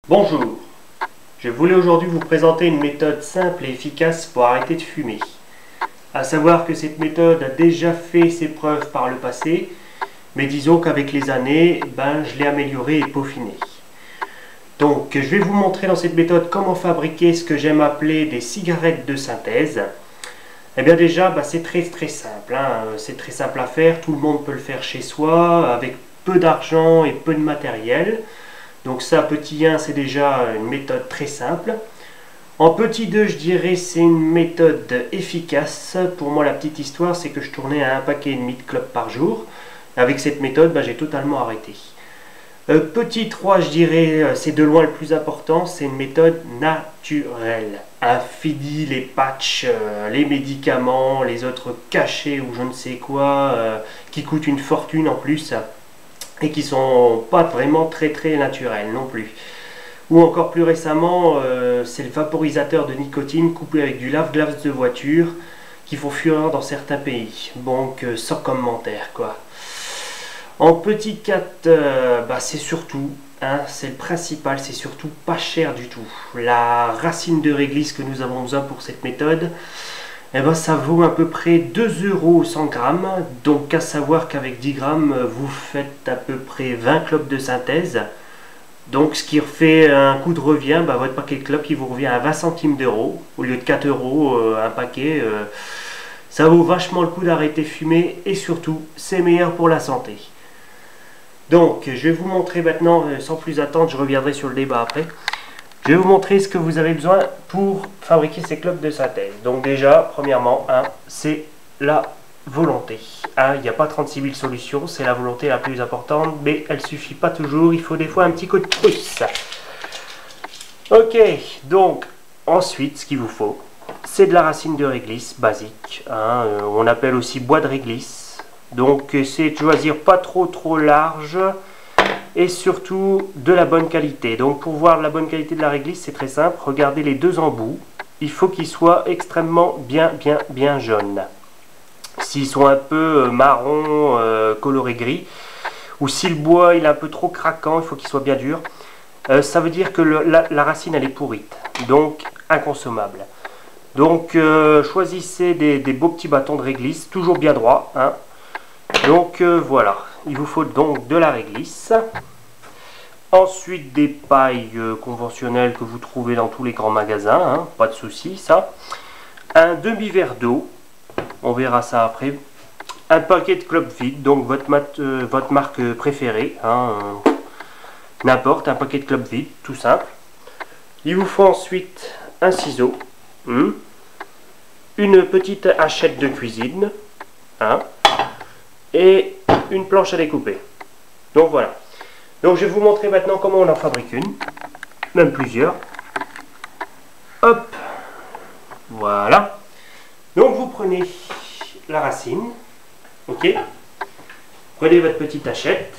Bonjour, je voulais aujourd'hui vous présenter une méthode simple et efficace pour arrêter de fumer. À savoir que cette méthode a déjà fait ses preuves par le passé, mais disons qu'avec les années, je l'ai améliorée et peaufinée. Donc je vais vous montrer dans cette méthode comment fabriquer ce que j'aime appeler des cigarettes de synthèse. Eh bien déjà, c'est très simple, c'est très simple à faire, tout le monde peut le faire chez soi, avec peu d'argent et peu de matériel. Donc ça, petit 1, c'est déjà une méthode très simple. En petit 2, je dirais c'est une méthode efficace. Pour moi, la petite histoire, c'est que je tournais à 1,5 paquet de clopes par jour. Avec cette méthode, j'ai totalement arrêté. Petit 3, je dirais, c'est de loin le plus important, c'est une méthode naturelle. Infini les patchs, les médicaments, les autres cachets ou je ne sais quoi, qui coûtent une fortune en plus, et qui sont pas vraiment très naturels non plus. Ou encore plus récemment, c'est le vaporisateur de nicotine couplé avec du lave-glace de voiture qui font fureur dans certains pays. Donc sans commentaire quoi. En petit 4, c'est surtout, c'est le principal, c'est surtout pas cher du tout. La racine de réglisse que nous avons besoin pour cette méthode, ça vaut à peu près 2 € 100 grammes. Donc à savoir qu'avec 10 grammes, vous faites à peu près 20 clopes de synthèse. Donc ce qui fait un coût de revient, votre paquet de clopes il vous revient à 20 centimes d'euros au lieu de 4 € un paquet. Ça vaut vachement le coup d'arrêter de fumer et surtout c'est meilleur pour la santé. Donc je vais vous montrer maintenant, sans plus attendre, je reviendrai sur le débat après. Je vais vous montrer ce que vous avez besoin pour fabriquer ces clopes de synthèse. Donc déjà, premièrement, c'est la volonté. Il n'y a pas 36 000 solutions, c'est la volonté la plus importante, mais elle ne suffit pas toujours, il faut des fois un petit coup de pouce. Ok, donc ensuite, ce qu'il vous faut, c'est de la racine de réglisse basique. On appelle aussi bois de réglisse. Donc essayez de choisir pas trop large. Et surtout de la bonne qualité. Donc pour voir la bonne qualité de la réglisse, c'est très simple. Regardez les deux embouts. Il faut qu'ils soient extrêmement bien jaunes. S'ils sont un peu marron, coloré gris, ou si le bois il est un peu trop craquant, il faut qu'il soit bien dur. Ça veut dire que la racine elle est pourrite, donc inconsommable. Donc choisissez des beaux petits bâtons de réglisse, toujours bien droits. Donc voilà, il vous faut donc de la réglisse. Ensuite des pailles conventionnelles que vous trouvez dans tous les grands magasins, pas de souci ça. Un demi-verre d'eau, on verra ça après. Un paquet de clopes vides, donc votre marque préférée, n'importe, un paquet de clopes vides, tout simple. Il vous faut ensuite un ciseau, une petite hachette de cuisine, et une planche à découper. Donc voilà. Donc je vais vous montrer maintenant comment on en fabrique une, même plusieurs. Hop, voilà. Donc vous prenez la racine, ok. Prenez votre petite hachette.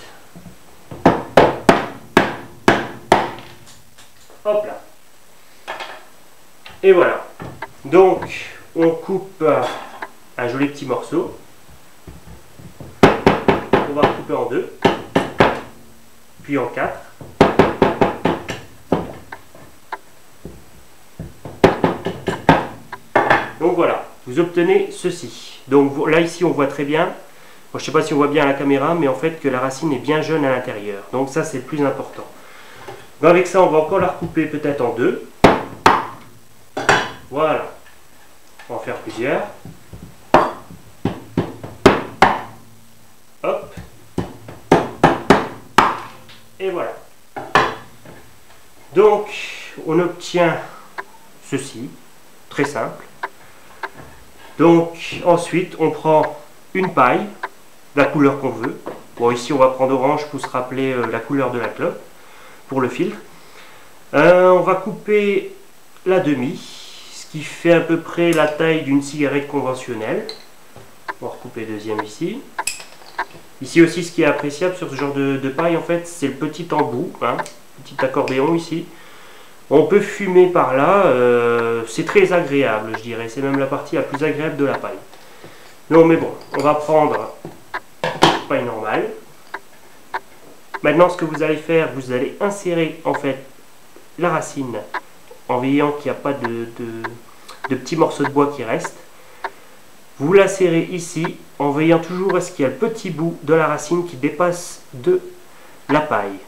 Hop là. Et voilà. Donc on coupe un joli petit morceau. On va couper en 2, puis en 4. Donc voilà, vous obtenez ceci. Donc là ici on voit très bien, je ne sais pas si on voit bien à la caméra, mais en fait que la racine est bien jaune à l'intérieur. Donc ça c'est le plus important. Donc avec ça on va encore la recouper peut-être en 2. Voilà, on va en faire plusieurs. Hop. Et voilà. Donc, on obtient ceci, très simple. Donc, ensuite, on prend une paille, la couleur qu'on veut. Bon, ici, on va prendre orange pour se rappeler la couleur de la clope, pour le filtre. On va couper la demi, ce qui fait à peu près la taille d'une cigarette conventionnelle. On va recouper deuxième ici. Ici aussi, ce qui est appréciable sur ce genre de paille, en fait, c'est le petit embout, petit accordéon ici. On peut fumer par là, c'est très agréable, je dirais. C'est même la partie la plus agréable de la paille. Non, mais bon, on va prendre une paille normale. Maintenant, ce que vous allez faire, vous allez insérer, en fait, la racine en veillant qu'il n'y a pas de petits morceaux de bois qui restent. Vous la serrez ici en veillant toujours à ce qu'il y ait le petit bout de la racine qui dépasse de la paille.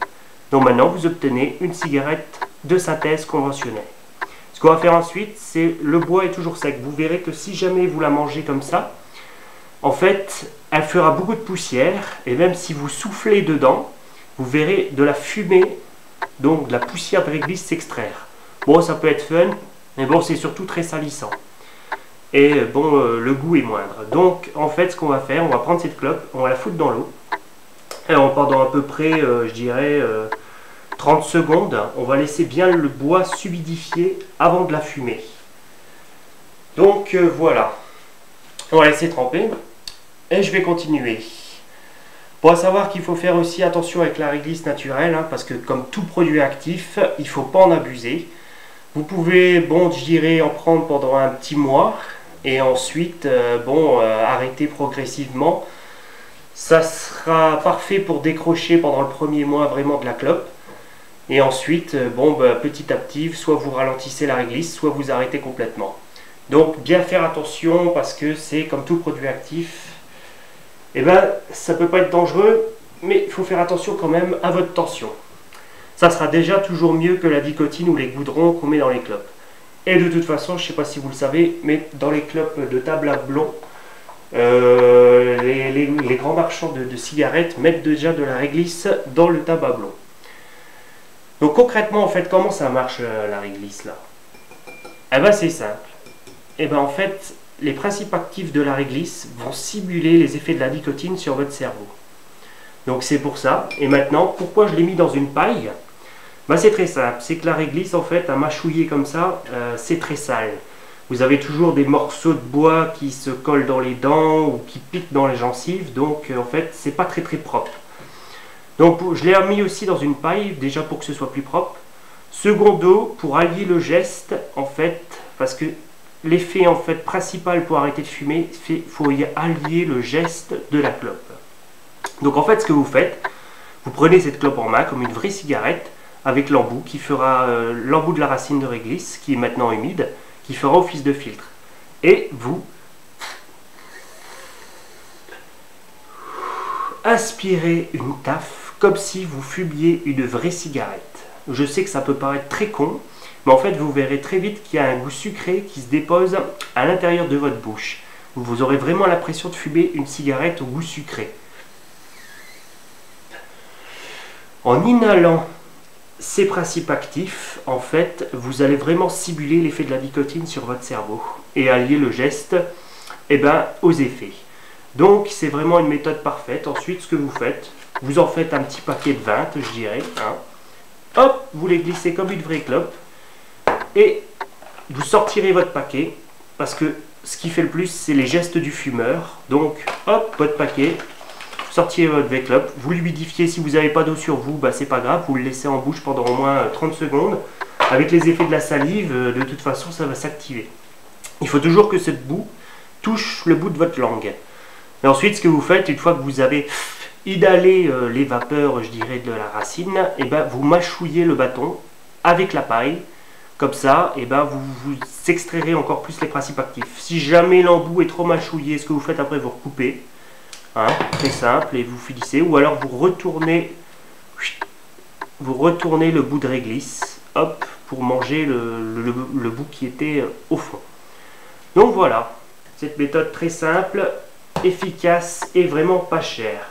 Donc maintenant vous obtenez une cigarette de synthèse conventionnelle. Ce qu'on va faire ensuite, c'est le bois est toujours sec. Vous verrez que si jamais vous la mangez comme ça, en fait, elle fera beaucoup de poussière et même si vous soufflez dedans, vous verrez de la fumée, donc de la poussière de réglisse s'extraire. Bon, ça peut être fun, mais bon, c'est surtout très salissant. Et bon, le goût est moindre. Donc, en fait, ce qu'on va faire, on va prendre cette clope, on va la foutre dans l'eau. Alors, pendant à peu près, je dirais, 30 secondes, on va laisser bien le bois s'humidifier avant de la fumer. Donc, voilà. On va laisser tremper. Et je vais continuer. Bon, à savoir qu'il faut faire aussi attention avec la réglisse naturelle, hein, parce que comme tout produit actif, il ne faut pas en abuser. Vous pouvez, bon, je dirais, en prendre pendant un petit mois, et ensuite, arrêter progressivement. Ça sera parfait pour décrocher pendant le premier mois vraiment de la clope. Et ensuite, petit à petit, soit vous ralentissez la réglisse, soit vous arrêtez complètement. Donc, bien faire attention, parce que c'est comme tout produit actif. Ça peut pas être dangereux, mais il faut faire attention quand même à votre tension. Ça sera déjà toujours mieux que la nicotine ou les goudrons qu'on met dans les clopes. Et de toute façon, je ne sais pas si vous le savez, mais dans les clopes de tabac blond, les grands marchands de cigarettes mettent déjà de la réglisse dans le tabac blond. Donc concrètement, en fait, comment ça marche la réglisse là? C'est simple. En fait, les principes actifs de la réglisse vont simuler les effets de la nicotine sur votre cerveau. Donc c'est pour ça. Et maintenant, pourquoi je l'ai mis dans une paille? C'est très simple. C'est que la réglisse, en fait, à mâchouiller comme ça, c'est très sale. Vous avez toujours des morceaux de bois qui se collent dans les dents ou qui piquent dans les gencives. Donc en fait, c'est pas très propre. Donc je l'ai mis aussi dans une paille, déjà pour que ce soit plus propre. Secondo, pour allier le geste, en fait, parce que l'effet en fait principal pour arrêter de fumer, il faut y allier le geste de la clope. Donc en fait ce que vous faites, vous prenez cette clope en main comme une vraie cigarette avec l'embout qui fera l'embout de la racine de réglisse qui est maintenant humide, qui fera office de filtre. Et vous aspirez une taffe comme si vous fumiez une vraie cigarette. Je sais que ça peut paraître très con, mais en fait vous verrez très vite qu'il y a un goût sucré qui se dépose à l'intérieur de votre bouche. Vous aurez vraiment l'impression de fumer une cigarette au goût sucré. En inhalant ces principes actifs, en fait, vous allez vraiment simuler l'effet de la nicotine sur votre cerveau et allier le geste aux effets. Donc c'est vraiment une méthode parfaite. Ensuite, ce que vous faites, vous en faites un petit paquet de 20, je dirais. Hop, vous les glissez comme une vraie clope. Et vous sortirez votre paquet, parce que ce qui fait le plus, c'est les gestes du fumeur. Donc, hop, votre paquet, sortirez votre vraie clope, vous l'humidifiez. Si vous n'avez pas d'eau sur vous, c'est pas grave, vous le laissez en bouche pendant au moins 30 secondes. Avec les effets de la salive, de toute façon, ça va s'activer. Il faut toujours que cette boue touche le bout de votre langue. Et ensuite, ce que vous faites, une fois que vous avez inhalé les vapeurs, je dirais, de la racine, vous mâchouillez le bâton avec la paille. Comme ça, vous extrairez encore plus les principes actifs. Si jamais l'embout est trop mâchouillé, ce que vous faites après, vous recoupez. Très simple, et vous finissez. Ou alors vous retournez le bout de réglisse, hop, pour manger le bout qui était au fond. Donc voilà, cette méthode très simple, efficace et vraiment pas chère.